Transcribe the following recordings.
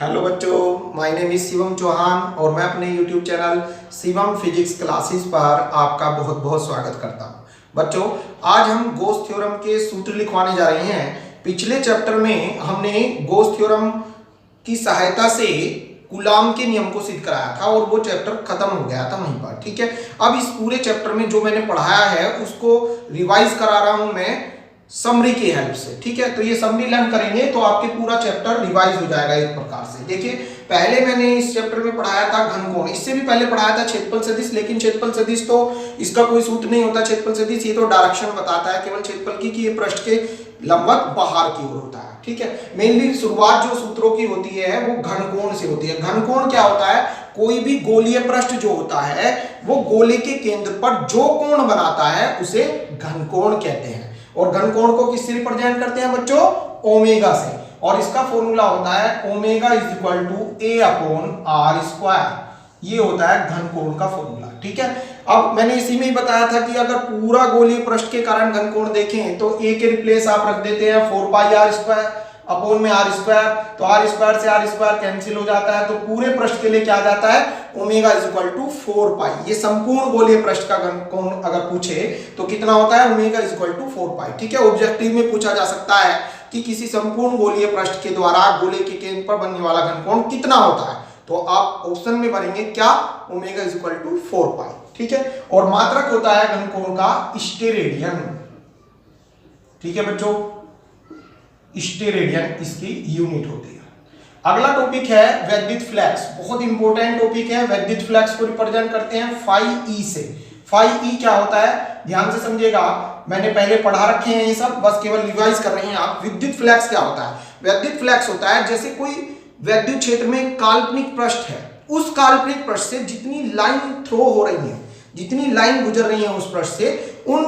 Hello बच्चों, my name is Shivam Chauhan और मैं अपने YouTube channel Shivam physics classes पर आपका बहुत बहुत स्वागत करता हूं। बच्चों, आज हम गॉस थ्योरम के सूत्र लिखवाने जा रहे हैं। पिछले चैप्टर में हमने गॉस थ्योरम की सहायता से कूलॉम के नियम को सिद्ध कराया था और वो चैप्टर खत्म हो गया था वहीं पर। ठीक है, अब इस पूरे चैप्टर में जो मैंने पढ़ाया है उसको रिवाइज करा रहा हूं मैं समरी की हेल्प से। ठीक है, तो ये समरी लर्न करेंगे तो आपके पूरा चैप्टर रिवाइज हो जाएगा एक प्रकार से। देखिए, पहले मैंने इस चैप्टर में पढ़ाया था घनकोण, इससे भी पहले पढ़ाया था क्षेत्रफल सदिश, लेकिन क्षेत्रफल सदिश तो इसका कोई सूत्र नहीं होता। क्षेत्रफल सदिश ये तो डायरेक्शन बताता है केवल क्षेत्रफल की कि ये पृष्ठ के लंबवत बाहर की ओर होता है। ठीक है, मेनली शुरुआत जो सूत्रों की होती है वो घनकोण से होती है। घनकोण क्या होता है? कोई भी गोलीय पृष्ठ जो होता है वो गोले के केंद्र पर जो कोण बनाता है उसे घनकोण कहते हैं। और घनकोण को किससे रिप्रेजेंट करते हैं बच्चों? ओमेगा से। और इसका फॉर्मूला होता है omega is equal to A upon R square. ये होता है घनकोण का फॉर्मूला। ठीक है, अब मैंने इसी में ही बताया था कि अगर पूरा गोलीय पृष्ठ के कारण घनकोण देखें तो ए के रिप्लेस आप रख देते हैं 4 पाई आर स्क्वायर अपॉन में आर स्क्वायर, तो आर स्क्वायर से आर स्क्वायर कैंसिल हो जाता है, तो पूरे पृष्ठ के लिए क्या आ जाता है? ओमेगा इज इक्वल टू 4 पाई। ये संपूर्ण गोलीय पृष्ठ का घनकोण अगर पूछे तो कितना होता है? ओमेगा इज इक्वल टू 4 पाई। ठीक है, ऑब्जेक्टिव में पूछा जा सकता है कि किसी संपूर्ण गोलीय पृष्ठ के द्वारा गोले के केंद्र पर बनने वाला घनकोण कितना होता है, तो आप ऑप्शन में भरेंगे क्या? ओमेगा इज इक्वल टू 4 पाई। ठीक है, और मात्रक होता है घनकोण का स्टेरेडियन। ठीक है बच्चों, स्टेरेडियन इसकी यूनिट होती है। अगला टॉपिक है वैद्युत फ्लक्स। बहुत इंपॉर्टेंट टॉपिक है। वैद्युत फ्लक्स को रिप्रेजेंट करते हैं फाई ई से। फाई ई क्या होता है? ध्यान से समझिएगा, मैंने पहले पढ़ा रखे हैं ये सब, बस केवल रिवाइज कर रहे हैं आप। विद्युत फ्लक्स क्या होता है? वैद्युत फ्लक्स होता है जैसे कोई वैद्युत क्षेत्र में काल्पनिक पृष्ठ है, उस काल्पनिक पृष्ठ से जितनी लाइन थ्रो हो रही है, जितनी लाइन गुजर रही है उस पृष्ठ से, उन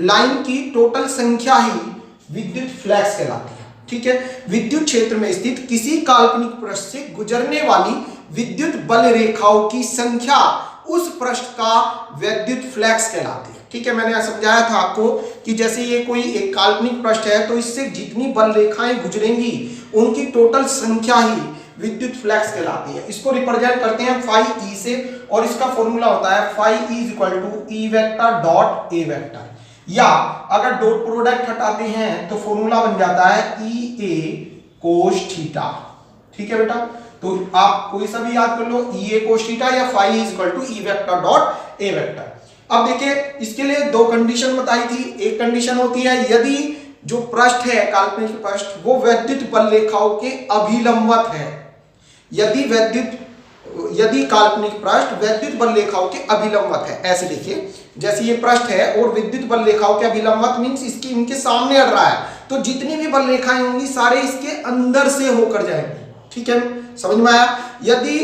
लाइन की टोटल संख्या ही विद्युत फ्लक्स कहलाती है। ठीक है, विद्युत क्षेत्र में स्थित किसी काल्पनिक पृष्ठ से गुजरने वाली विद्युत बल रेखाओं की संख्या उस पृष्ठ का वैद्युत फ्लक्स कहलाती है। ठीक है, मैंने समझाया था आपको कि जैसे ये कोई एक काल्पनिक पृष्ठ है तो इससे जितनी बल रेखाएं गुजरेंगी उनकी टोटल संख्या ही विद्युत फ्लक्स कहलाती है। इसको रिप्रेजेंट करते हैं फाई ई से और इसका फॉर्मूला होता है phi E is equal to E vector dot A vector, या अगर डॉट प्रोडक्ट हटाते हैं तो फॉर्मूला बन जाता है ई ए कोस थीटा। ठीक है बेटा, तो आप कोई सा भी याद कर लो, ई ए कोस थीटा या phi is equal to E vector dot A vector. अब देखिए, इसके लिए दो कंडीशन बताई थी। एक कंडीशन होती है यदि जो पृष्ठ है काल्पनिक पृष्ठ वो वैद्युत बल रेखाओं के अभिलंबत है। यदि काल्पनिक पृष्ठ वैद्युत बल रेखाओं के अभिलंबत है, ऐसे देखिए, जैसे ये पृष्ठ है और विद्युत बल रेखाओं के अभिलंबत मींस इसकी इनके सामने अड़ रहा है, तो जितनी भी बल रेखाएं होंगी सारे इसके अंदर से होकर जाएंगी। ठीक है, समझ में आया? यदि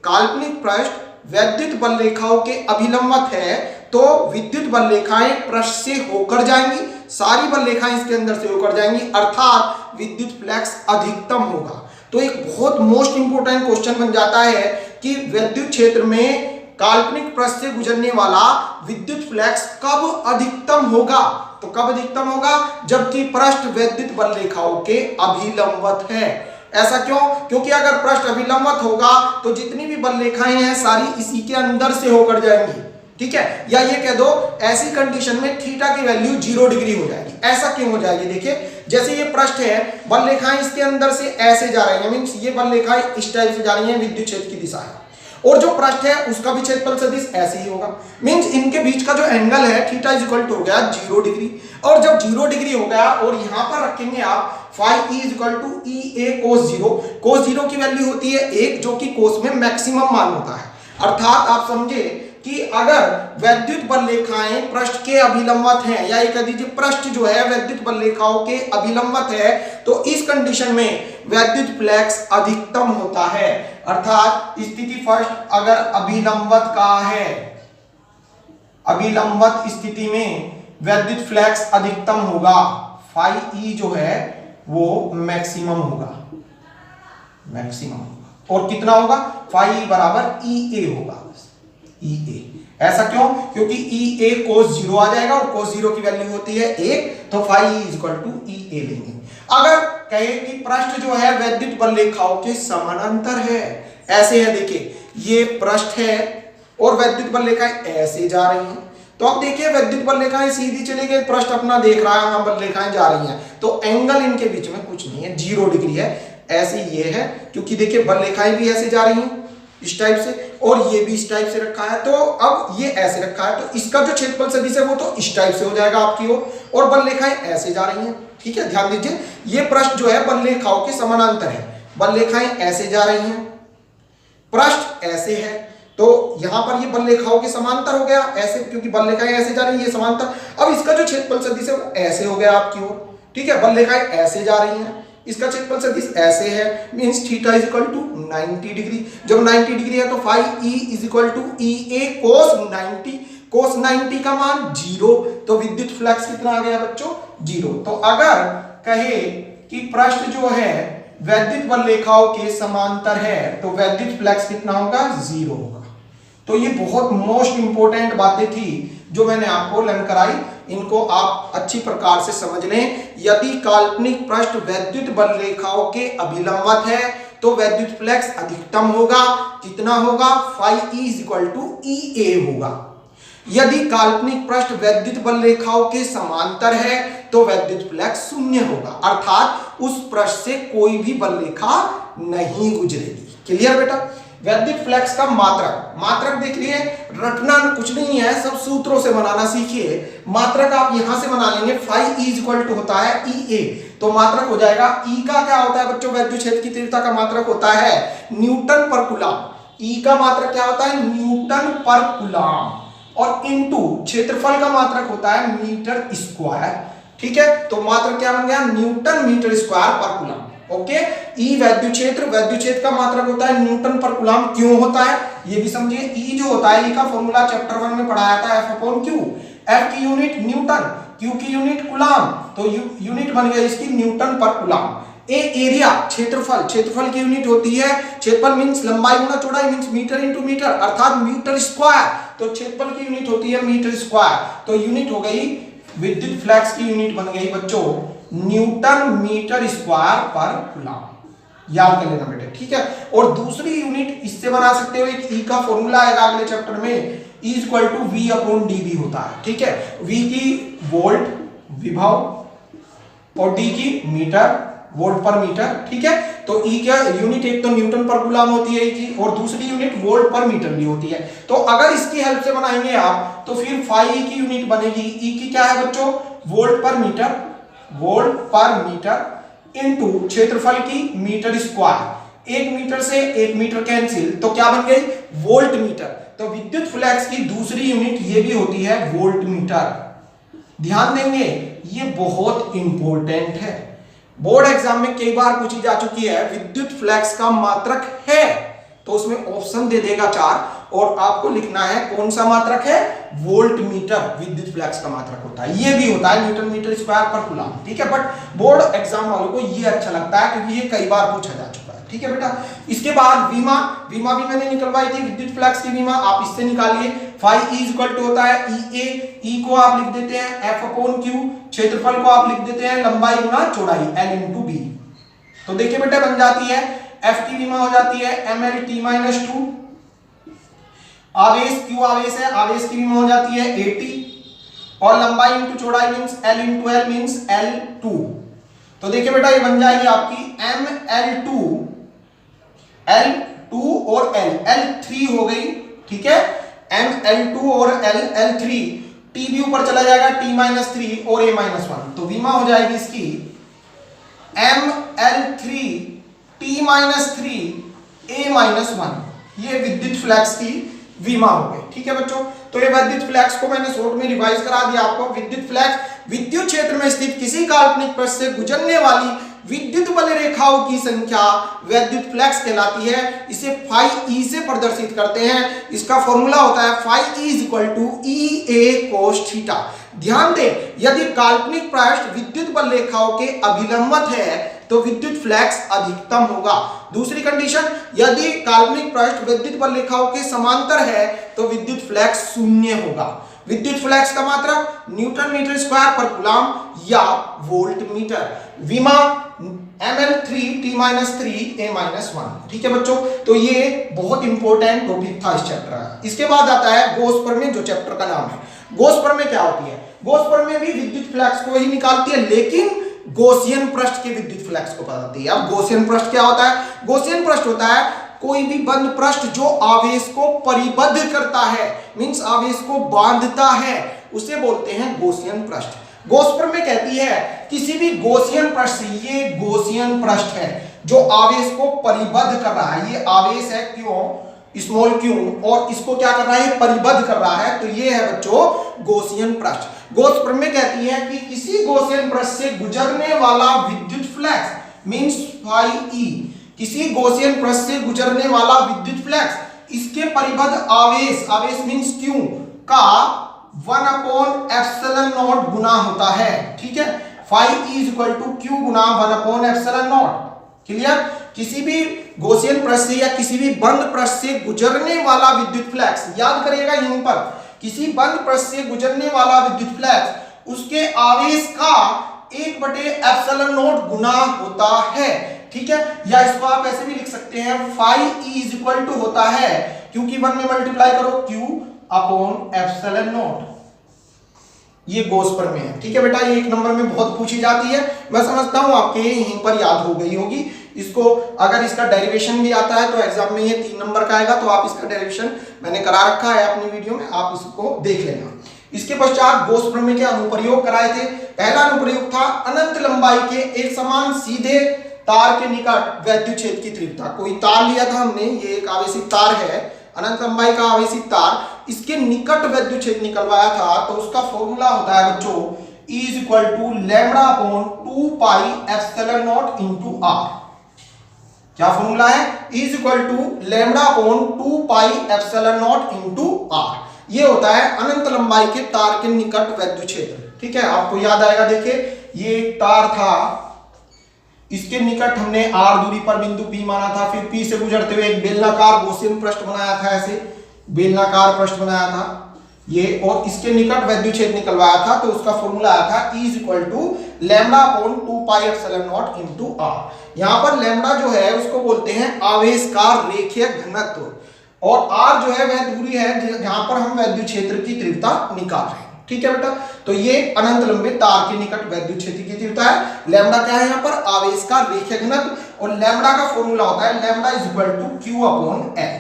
काल्पनिक पृष्ठ वैद्युत बल रेखाओं के अभिलंबत है तो विद्युत बल रेखाएं पृष्ठ से होकर जाएंगी, सारी बल रेखाएं इसके अंदर से होकर जाएंगी, अर्थात विद्युत फ्लक्स अधिकतम होगा। तो एक बहुत मोस्ट इंपोर्टेंट क्वेश्चन बन जाता है कि वैद्युत क्षेत्र में काल्पनिक पृष्ठ से गुजरने वाला विद्युत फ्लक्स कब अधिकतम होगा? तो कब अधिकतम होगा? जबकि पृष्ठ वैद्युत बल रेखाओं के अभिलंबत है। ऐसा क्यों? क्योंकि अगर पृष्ठ अभिलंबत होगा तो जितनी भी बल रेखाएं हैं सारी इसी के अंदर से होकर जाएंगी। ठीक है, या ये कह दो ऐसी कंडीशन में थीटा की वैल्यू 0 डिग्री हो जाएगी। ऐसा क्यों हो जाएगी? देखिए, जैसे ये पृष्ठ है, बल रेखाएं इसके अंदर से ऐसे जा रही हैं, मींस ये बल रेखाएं इस टाइप से जा रही हैं, विद्युत क्षेत्र की दिशा है, और जो पृष्ठ है उसका भी क्षेत्रफल सदिश ऐसे ही होगा। मींस इनके बीच का जो एंगल है थीटा इज इक्वल टू हो गया 0 डिग्री। और जब 0 डिग्री हो गया और यहां पर रखेंगे आप phi E is equal to E A cos 0। Cos 0 की वैल्यू होती है 1, जो कि कोस में मैक्सिमम मान होता है। अर्थात आप समझे कि अगर वैद्युत बल रेखाएं पृष्ठ के अभिलंबत हैं, या ये कह दीजिए पृष्ठ जो है वैद्युत बल रेखाओं के अभिलंबत है, तो इस कंडीशन में वैद्युत फ्लक्स अधिकतम होता है। अर्थात स्थिति फर्स्ट अगर अभिलंबत का है, अभिलंबत स्थिति में वैद्युत फ्लक्स अधिकतम होगा, फाई ई जो है वो मैक्सिमम होगा, मैक्सिमम होगा। और कितना होगा? फाई बराबर ई ए होगा, ई ए। ऐसा क्यों? क्योंकि ई ए कोस 0 आ जाएगा और कोस 0 की वैल्यू होती है 1, तो phi is equal to E ए लेंगे। अगर कहे कि पृष्ठ जो है वैद्युत बल रेखाओं के समानांतर है। ऐसे है, देखिए ये पृष्ठ है और वैद्युत बल रेखाएं ऐसे जा रही हैं। तो अब देखिए वैद्युत बल रेखाएं सीधी चली गई, पृष्ठ अपना देख रहा है, बल रेखाएं जा रही हैं, तो एंगल इनके बीच में कुछ नहीं है, 0 डिग्री है। ऐसे ये है, क्योंकि देखिए बल रेखाएं भी ऐसे जा रही हैं इस टाइप से, और ये भी इस टाइप से रखा है। तो अब ये ऐसे रखा है, तो इसका जो क्षेत्रफल सदिश है वो तो इस टाइप से हो जाएगा आपकी ओर, और बल रेखाएं ऐसे जा रही हैं। ठीक है, ध्यान दीजिए, ये पृष्ठ जो है बल रेखाओं के समानांतर है, बल रेखाएं ऐसे जा रही हैं, पृष्ठ ऐसे है, तो यहां पर ये बल रेखाओं के समांतर हो गया ऐसे, क्योंकि बल रेखाएं ऐसे जा रही है, ये समांतर। अब इसका जो क्षेत्रफल सदिश है वो ऐसे हो गया आपकी ओर। ठीक है, बल रेखाएं ऐसे जा रही हैं, इसका क्षेत्रफल सदिश ऐसे है, means theta is equal to 90 degree. जब 90 डिग्री है तो phi E is equal to E A cos 90, cos 90 का मान 0, तो विद्युत फ्लक्स कितना आ गया बच्चों? 0। तो अगर कहे कि पृष्ठ जो है वैद्युत बल रेखाओं के समांतर है तो वैद्युत फ्लक्स कितना होगा? 0 होगा। तो ये बहुत मोस्ट इंपोर्टेंट बातें थी जो मैंने आपको लर्न कराई, इनको आप अच्छी प्रकार से समझ लें। यदि काल्पनिक पृष्ठ वैद्युत बल रेखाओं के अभिलंबवत है तो वैद्युत फ्लक्स अधिकतम होगा, कितना होगा? Phi E is equal to E A होगा। यदि काल्पनिक पृष्ठ वैद्युत बल रेखाओं के समांतर है तो वैद्युत फ्लक्स 0 होगा, अर्थात उस पृष्ठ से कोई भी बल रेखा नहीं गुजरेगी। क्लियर बेटा? वैद्युत फ्लक्स का मात्रक, मात्रक देख लिए, रटना कुछ नहीं है, सब सूत्रों से बनाना सीखिए। मात्रक आप यहां से बना लेंगे, phi E is equal to होता है ई ए, तो मात्रक हो जाएगा ई का क्या होता है बच्चों? वैद्युत क्षेत्र की तीव्रता का मात्रक होता है न्यूटन पर कूलम। ई का मात्रक क्या होता है? न्यूटन पर कूलम, और इनटू क्षेत्रफल का मात्रक होता है मीटर स्क्वायर। ठीक है, तो मात्रक क्या बन गया? न्यूटन मीटर स्क्वायर पर कूलम। ओके, ई वैद्युत क्षेत्र का मात्रक होता है न्यूटन पर कूलम। क्यों होता है ये भी समझिए। ई जो होता है, ई का फॉर्मूला चैप्टर 1 में पढ़ाया था, एफ अपॉन क्यू। एफ की यूनिट न्यूटन, क्यू की यूनिट कूलम, तो यूनिट बन गई इसकी न्यूटन पर कूलम। एरिया क्षेत्रफल की यूनिट होती है, क्षेत्रफल मींस लंबाई गुना चौड़ाई, मींस मीटर इनटू मीटर, अर्थात मीटर स्क्वायर, तो क्षेत्रफल की यूनिट होती है मीटर स्क्वायर। तो यूनिट हो गई, विद्युत फ्लक्स की यूनिट बन गई बच्चों न्यूटन मीटर स्क्वायर पर कूलम। याद कर लेना बेटे, ठीक है। और दूसरी यूनिट इससे बना सकते हो, एक ई का फॉर्मूला आएगा अगले चैप्टर में, E equal to V upon D भी होता है। ठीक है, V की वोल्ट विभव और D की मीटर, वोल्ट पर मीटर। ठीक है, तो E क्या यूनिट, एक तो न्यूटन पर कूलम होती है E की, और दूसरी यूनिट वोल्ट पर मीटर भी होती है। तो अगर इसकी हेल्प से बनाएंगे आप तो फिर फाई E की यूनिट बनेगी, E की क्या है बच्चों? वोल्ट पर मीटर, वोल्ट पर मीटर इनटू क्षेत्रफल की मीटर स्क्वायर। 1 मीटर से 1 मीटर कैंसिल, तो क्या बन गई? Volt meter. तो विद्युत फ्लक्स की दूसरी यूनिट ये भी होती है वोल्ट मीटर। ध्यान देंगे, ये बहुत इंपॉर्टेंट है, बोर्ड एग्जाम में कई बार पूछी जा चुकी है। विद्युत फ्लक्स का मात्रक है तो उसमें ऑप्शन दे देगा 4, और आपको लिखना है कौन सा मात्रक है? वोल्ट मीटर विद्युत फ्लक्स का मात्रक होता है। ये भी होता है न्यूटन मीटर स्क्वायर पर कूलम। ठीक है, बट बोर्ड एग्जाम वालों को ये अच्छा लगता है क्योंकि ये कई बार पूछा जा चुका है। ठीक है बेटा, इसके बाद विमा भी मैंने निकलवाई थी, विद्युत फ्लक्स की विमा आप इससे निकालिए। फाई ई इक्वल टू होता है ई ए, ई को आप लिख देते हैं एफ अपॉन क्यू, क्षेत्रफल को आप लिख देते हैं लंबाई गुना चौड़ाई, एल इंटू बी। तो देखिए बेटा बन जाती है, एफ की विमा हो जाती है एम एल टी माइनस 2, आवेश क्यू आवेश है, आवेश की विमा हो जाती है 80, और लंबाई इंटू चौड़ाई means L into L means L2। तो देखिए बेटा ये बन जाएगी आपकी ML2, L2 और L3 हो गई। ठीक है, ML2 और L3, T भी ऊपर चला जाएगा, T-3 और A-1, तो विमा हो जाएगी इसकी ML3 T-3 A-1। ये विद्युत फ्लक्स की विमा हो गई। ठीक है बच्चों, तो ये विद्युत फ्लक्स को मैंने शॉर्ट में रिवाइज करा दिया आपको। विद्युत फ्लक्स विद्युत क्षेत्र में स्थित किसी काल्पनिक पृष्ठ से गुजरने वाली विद्युत बल रेखाओं की संख्या विद्युत फ्लक्स कहलाती है। इसे फाई ई से प्रदर्शित करते हैं। इसका फॉर्मूला होता है phi E is equal to E A cos theta. ध्यान दें, यदि काल्पनिक पृष्ठ विद्युत बल रेखाओं के अभिलंबवत है तो विद्युत फ्लक्स अधिकतम होगा। दूसरी कंडीशन, यदि काल्पनिक पृष्ठ विद्युत बल रेखाओं के समांतर है तो विद्युत फ्लक्स 0 होगा। विद्युत फ्लक्स का मात्रक न्यूटन मीटर स्क्वायर पर कूलम या वोल्ट मीटर। विमा ml3t-3a-1। ठीक है बच्चों, तो ये बहुत इंपॉर्टेंट टॉपिक था इस चैप्टर का। इसके बाद आता है गॉस प्रमेय, जो चैप्टर का नाम है। गॉस प्रमेय क्या होती है? गॉस प्रमेय भी विद्युत फ्लक्स को ही निकालती है, लेकिन गॉसियन पृष्ठ के विद्युत फ्लक्स को बताती है। अब गॉसियन पृष्ठ क्या होता है? गॉसियन पृष्ठ होता है कोई भी बंद पृष्ठ जो आवेश को परिबद्ध करता है, मींस आवेश को बांधता है, उसे बोलते हैं गॉसियन पृष्ठ। गॉस प्रमेय कहती है किसी भी गॉसियन पृष्ठ से, ये गॉसियन पृष्ठ है जो आवेश को परिबद्ध कर रहा है, ये आवेश है क्यों, स्मॉल क्यू, और इसको क्या कर रहा है? परिबद्ध कर रहा है, तो ये है बच्चों गॉसियन पृष्ठ। गॉस प्रमेय कहती है कि किसी गॉसियन पृष्ठ से गुजरने वाला विद्युत फ्लक्स मींस फाई ई, किसी गॉसियन पृष्ठ से गुजरने वाला विद्युत फ्लक्स इसके परिबद्ध आवेश, आवेश मींस क्यू का 1/ε0 गुना होता है। ठीक है, phi E is equal to Q गुना 1/ε0। क्लियर? किसी भी गॉसियन पृष्ठ से या किसी भी बंद पृष्ठ से गुजरने वाला विद्युत फ्लक्स, याद करिएगा यहीं पर, किसी बंद पृष्ठ से गुजरने वाला विद्युत फ्लक्स उसके आवेश का 1/ε0 गुना होता है। ठीक है, या इसको आप ऐसे भी लिख सकते हैं, phi E is equal to होता है, क्योंकि 1 में मल्टीप्लाई करो Q/ε0। ये गॉस प्रमेय है। ठीक है बेटा, ये एक नंबर में बहुत पूछी जाती है, मैं समझता हूं आपके यहीं पर याद हो गई होगी। इसको अगर इसका डेरिवेशन भी आता है तो एग्जाम में ये 3 नंबर का आएगा, तो आप इसका डेरिवेशन मैंने करा रखा है अपनी वीडियो में, आप इसको देख लेना। इसके पश्चात गॉस प्रमेय के अनुप्रयोग कराए थे। पहला अनुप्रयोग था अनंत लंबाई के एक समान सीधे तार के निकट वैद्युत क्षेत्र की तीव्रता। कोई तार लिया था हमने, ये एक आवेशित तार है, अनंत लंबाई का आवेशित तार, इसके निकट वैद्युत क्षेत्र निकलवाया था, तो उसका फॉर्मूला होता है बच्चों E is equal to λ/2πε0 into R. क्या फॉर्मूला है? E is equal to λ/2πε0 into R. ये होता है अनंत लंबाई के तार के निकट वैद्युत क्षेत्र। ठीक है, आपको याद आएगा, देखिए ये एक तार था, इसके निकट हमने r दूरी पर बिंदु P माना था, फिर P से गुजरते हुए एक बेलनाकार गॉसियन पृष्ठ बनाया था, ऐसे बेलनाकार पृष्ठ बनाया था ये, और इसके निकट वैद्युत क्षेत्र निकलवाया था, तो उसका फॉर्मूला आया था E is equal to λ/2πε0 into R. यहां पर लैम्बडा जो है उसको बोलते हैं आवेश का रेखीय घनत्व, और r जो है वह दूरी है जहां पर हम वैद्युत क्षेत्र की तीव्रता निकाल रहे हैं। ठीक है बेटा, तो ये अनंत लंबे तार के निकट वैद्युत क्षेत्र की तीव्रता है। लैम्बडा क्या है? यहाँ पर आवेश का रेखीय घनत्व, और लैम्बडा का फॉर्मूला होता है lambda is equal to Q/L।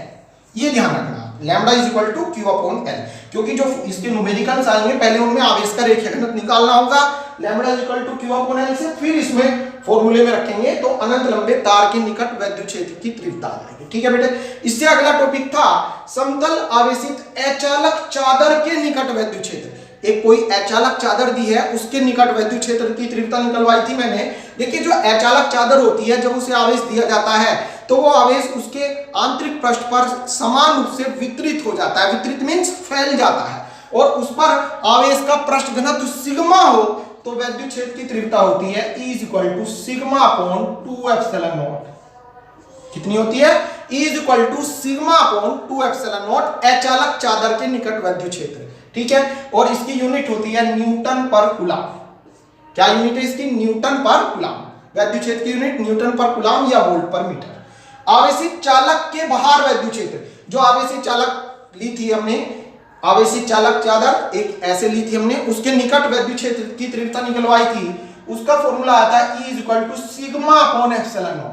ये ध्यान रखना, lambda is equal to Q/L, क्योंकि जो इसके न्यूमेरिकल्स आएंगे पहले उनमें आवेश का रेखीय घनत्व निकालना होगा, lambda is equal to Q/L से, फिर इसमें फॉर्मूले में रखेंगे तो अनंत लंबे तार के निकट वैद्युत क्षेत्र की तीव्रता आ जाएगी। ठीक है बेटे, इससे अगला टॉपिक था समतल आवेशित अचालक चादर के निकट वैद्युत क्षेत्र। एक कोई अचालक चादर दी है, उसके निकट वैद्युत क्षेत्र की तीव्रता निकलवाई थी मैंने। देखिए जो अचालक चादर होती है, जब उसे आवेश दिया जाता है तो वो आवेश उसके आंतरिक पृष्ठ पर समान रूप से वितरित हो जाता है, वितरित मींस फैल जाता है, और उस पर आवेश का पृष्ठ घनत्व सिग्मा हो, तो वैद्युत क्षेत्र की तीव्रता होती है E इज इक्वल टू σ/2ε0। कितनी होती है? E इज इक्वल टू σ/2ε0 अचालक चादर के निकट वैद्युत क्षेत्र। ठीक है, और इसकी यूनिट होती है न्यूटन पर कूलम। क्या यूनिट है इसकी? न्यूटन पर कूलम। वैद्युत क्षेत्र की यूनिट न्यूटन पर कूलम या वोल्ट पर मीटर। आवेशित चालक के बाहर वैद्युत क्षेत्र, जो आवेशित चालक ली थी हमने, आवेशित चालक चादर एक ऐसे ली थी हमने, उसके निकट वैद्युत क्षेत्र की तीव्रता निकलवाई थी, उसका फॉर्मूला आता है E इज इक्वल टू σ/ε0।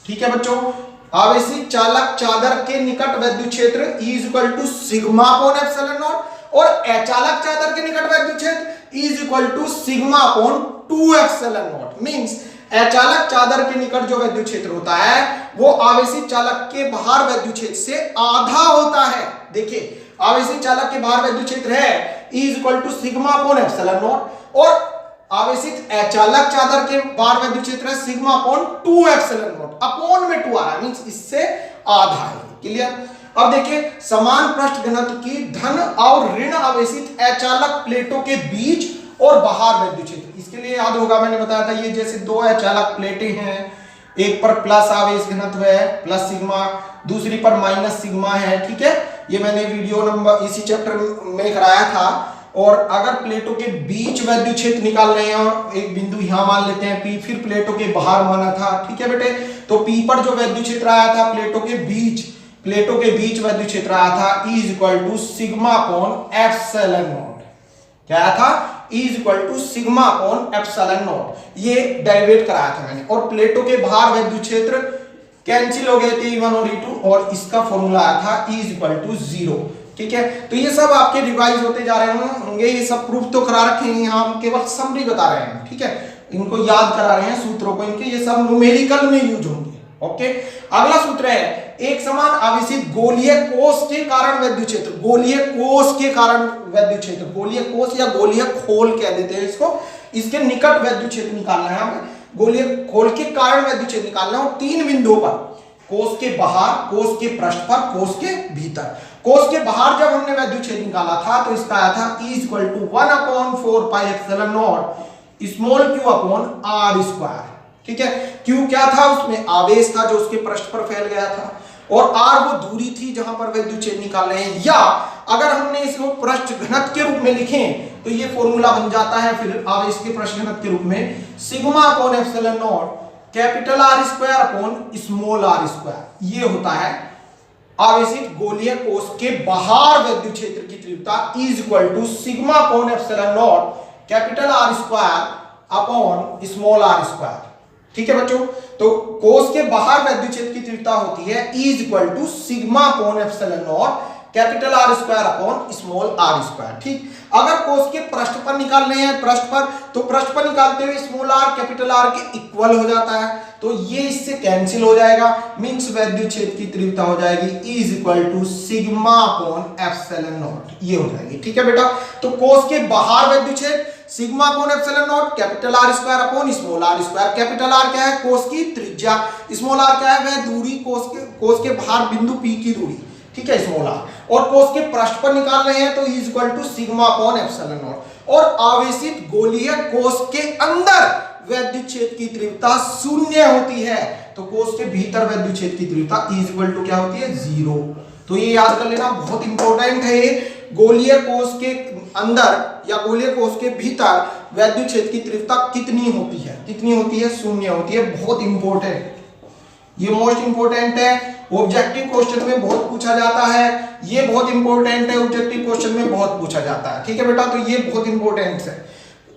ठीक है बच्चों, आवेशित चालक चादर के निकट वैद्युत क्षेत्र E इज इक्वल टू σ/ε0, और अचालक चादर के निकट वैद्युत क्षेत्र E is equal to σ/2ε0। Means अचालक चादर के निकट जो वैद्युत क्षेत्र होता है वो आवेशित चालक के बाहर वैद्युत क्षेत्र से आधा होता है। देखिए आवेशित चालक के बाहर वैद्युत क्षेत्र है E इज इक्वल टू σ/ε0, और आवेशित अचालक चादर के बाहर वैद्युत क्षेत्र है σ/2ε0। अपोन में 2 आ रहा है, मींस इससे आधा है। क्लियर? अब देखिए समान पृष्ठ घनत्व की धन और ऋण आवेशित अचालक प्लेटों के बीच और बाहर वैद्युत क्षेत्र, इसके लिए याद होगा मैंने बताया था, ये जैसे 2 अचालक प्लेटें हैं, एक पर प्लस आवेश घनत्व है प्लस सिग्मा, दूसरी पर माइनस सिग्मा है। ठीक है, ये मैंने वीडियो नंबर इसी चैप्टर में कराया था। और अगर प्लेटों के बीच वैद्युत क्षेत्र निकाल रहे हैं और एक बिंदु यहां मान लेते हैं P, फिर प्लेटों के बाहर माना था, ठीक है बेटे। तो P पर जो वैद्युत क्षेत्र आया था प्लेटों के बीच वैद्युत क्षेत्र आया था E equal to sigma upon epsilon not. क्या आया था? E equal to sigma upon epsilon not. ये डेरिवेट कराया था मैंने। और प्लेटों के बाहर वैद्युत क्षेत्र कैंसिल हो गए थे E1 और E2 और इसका फॉर्मूला आया था E इक्वल टू 0। ठीक है, तो ये सब आपके रिवाइज होते जा रहे होंगे, ये सब प्रूफ तो करा रखे हैं, यहाँ हम केवल समरी बता रहे हैं। ठीक है, इनको याद करा रहे हैं सूत्रों को इनके, ये सब न्यूमेरिकल में यूज होंगे। ओके, अगला सूत्र है एक समान आवेशित गोलीय कोष के कारण वैद्युत क्षेत्र। गोलीय कोष के कारण वैद्युत क्षेत्र, गोलीय कोष या गोलीय खोल कह देते हैं इसको, इसके निकट वैद्युत क्षेत्र निकालना है हमें। गोलीय खोल के कारण वैद्युत क्षेत्र निकालना है 3 बिंदुओं पर, कोष के बाहर, कोष के पृष्ठ पर, कोष के भीतर। कोष के बाहर जब हमने वैद्युत क्षेत्र निकाला था तो इसका आया था E equal to 1/4 pi epsilon not small q upon r square. ठीक है, q क्या था? उसमें आवेश था जो उसके पृष्ठ पर फैल गया था, और r वो दूरी थी जहां पर वैद्युत क्षेत्र निकाल रहे हैं। या अगर हमने इसको पृष्ठ घनत्व के रूप में लिखें तो ये फॉर्मूला बन जाता है फिर आवेश के पृष्ठ घनत्व के रूप में sigma upon epsilon not capital R square upon small r square. ये होता है आवेशित गोलीय कोष के बाहर वैद्युत क्षेत्र की तीव्रता E equal to sigma upon epsilon not capital R square upon small r square. ठीक है बच्चों, तो कोष के बाहर वैद्युत क्षेत्र की तीव्रता होती है E equal to sigma upon epsilon not capital R square upon small r square. ठीक, अगर कोष के पृष्ठ पर निकालने हैं पृष्ठ पर, तो पृष्ठ पर निकालते हुए स्मॉल r कैपिटल R के इक्वल हो जाता है, तो ये इससे कैंसिल हो जाएगा, मींस वैद्युत क्षेत्र की तीव्रता हो जाएगी E equal to sigma upon epsilon not, ये हो जाएगी। ठीक है बेटा, तो कोष के बाहर वैद्युत क्षेत्र sigma upon epsilon not capital R square upon small r square. Capital R क्या है? कोष की त्रिज्या। स्मॉल r क्या है? वह दूरी कोष के बाहर बिंदु P की दूरी। ठीक है, स्मॉल r। और कोष के पृष्ठ पर निकाल रहे हैं तो E equal to sigma upon epsilon not. और आवेशित गोलीय कोष के अंदर वैद्युत क्षेत्र की तीव्रता 0 होती है, तो कोष के भीतर वैद्युत क्षेत्र की तीव्रता E इक्वल टू क्या होती है? 0। तो ये याद कर लेना, बहुत इंपॉर्टेंट है ये। गोलीय कोष के अंदर या गोलीय कोष के भीतर वैद्युत क्षेत्र की तीव्रता कितनी होती है? कितनी होती है? 0 होती है। बहुत इंपॉर्टेंट, ये मोस्ट इंपॉर्टेंट है, ऑब्जेक्टिव क्वेश्चन में बहुत पूछा जाता है। ये बहुत इंपॉर्टेंट है, ऑब्जेक्टिव क्वेश्चन में बहुत पूछा जाता है। ठीक है बेटा, तो ये बहुत इंपॉर्टेंट है।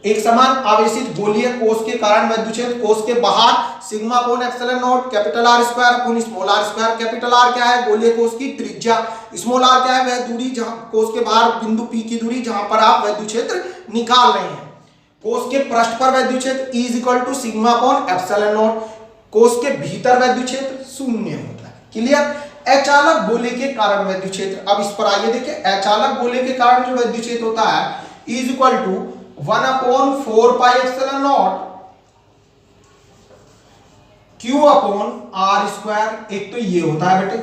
एक समान आवेशित गोलीय कोष के कारण वैद्युत क्षेत्र कोष के बाहर sigma upon epsilon not capital R square upon small r square. Capital R क्या है? गोलीय कोष की त्रिज्या। स्मॉल r क्या है? वह दूरी जहां कोष के बाहर बिंदु P की दूरी जहां पर आप वैद्युत क्षेत्र निकाल रहे हैं। कोष के पृष्ठ पर वैद्युत क्षेत्र E equal to sigma upon epsilon not. कोष के भीतर वैद्युत क्षेत्र 0 होता है। क्लियर? अचालक गोले के कारण वैद्युत क्षेत्र, अब इस पर आइए देखिए। अचालक गोले के कारण जो वैद्युत क्षेत्र होता है E equal to 1/4 pi epsilon not Q upon R square. एक तो ये होता है बेटे,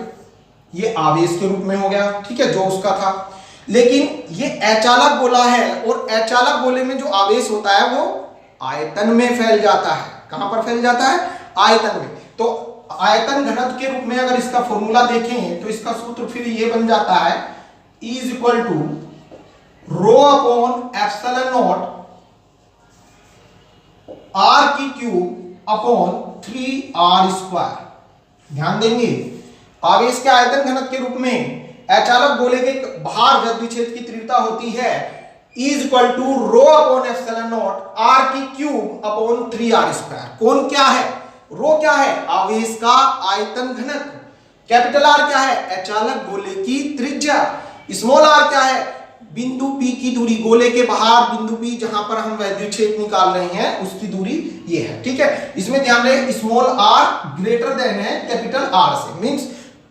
ये आवेश के रूप में हो गया, ठीक है, जो उसका था। लेकिन ये अचालक गोला है और अचालक गोले में जो आवेश होता है वो आयतन में फैल जाता है। कहां पर फैल जाता है? आयतन में। तो आयतन घनत्व के रूप में अगर इसका फॉर्मूला देखें तो इसका सूत्र फिर ये बन जाता है E equal to rho upon epsilon not R की क्यूब अपॉन 3R स्क्वायर। ध्यान देंगे, आवेश के आयतन घनत्व के रूप में अचालक गोले के बाहर वैद्युत क्षेत्र की तीव्रता होती है E equal to rho upon epsilon not R की क्यूब अपॉन 3R स्क्वायर। कौन क्या है? रो क्या है? आवेश का आयतन घनत्व। कैपिटल R क्या है? अचालक गोले की त्रिज्या। स्मॉल r क्या है? बिंदु P की दूरी, गोले के बाहर बिंदु P जहां पर हम वैद्युत क्षेत्र निकाल रहे हैं उसकी दूरी ये है। ठीक है, इसमें ध्यान रहे स्मॉल r ग्रेटर देन है कैपिटल R से, मींस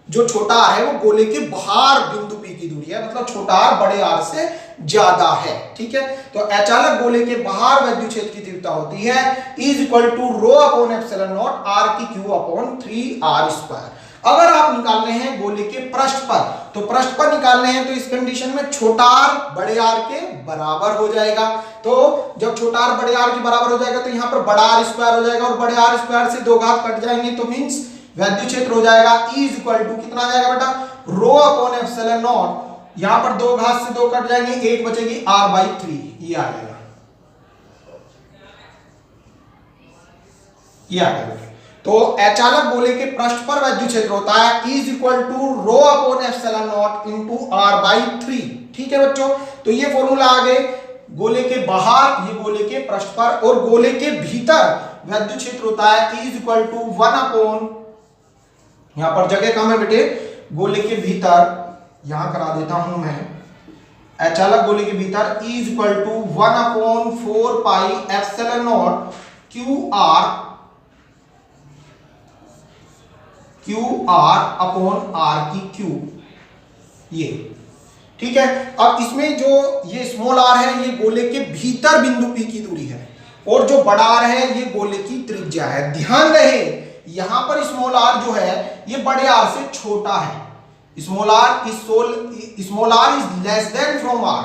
जो छोटा r है वो गोले के बाहर बिंदु P की दूरी है, मतलब छोटा r बड़े R से ज्यादा है। ठीक है, तो अचालक गोले के बाहर वैद्युत क्षेत्र की तीव्रता होती है E equal to rho upon epsilon not R की क्यूब अपॉन 3R स्क्वायर। अगर आप निकाल रहे हैं गोले के पृष्ठ पर, तो पृष्ठ पर निकाल रहे हैं तो इस कंडीशन में छोटा r बड़े R के बराबर हो जाएगा। तो जब छोटा r बड़े R के बराबर हो जाएगा तो यहाँ पर बड़ा R स्क्वायर हो जाएगा और बड़े R स्क्वायर से 2 घात कट जाएंगे, तो मींस वैद्युत क्षेत्र हो जाएगा E इज इक्वल टू कितना आ जाएगा बेटा, रो अपॉन एप्सिलॉन नॉट, यहां पर 2 घात से 2 कट जाएंगे, 1 बचेगी R/3, ये आ जाएगा, ये आ जाएगा। तो अचालक गोले के पृष्ठ पर वैद्युत क्षेत्र होता है E is equal to rho upon epsilon not into R/3। ठीक है बच्चों, तो ये फॉर्मूला आ गए गोले के बाहर, ये गोले के पृष्ठ पर, और गोले के भीतर वैद्युत क्षेत्र होता है E is equal to 1 upon, यहां पर जगह कम है बेटे, गोले के भीतर यहां करा देता हूं मैं, अचालक गोले के भीतर E is equal to 1 upon 4 pi epsilon not QR upon R की क्यूब, ये ठीक है। अब इसमें जो ये स्मॉल r है ये गोले के भीतर बिंदु P की दूरी है, और जो बड़ा r है ये गोले की त्रिज्या है। ध्यान रहे यहां पर स्मॉल r जो है ये बड़े r से छोटा है, small r is less than from r,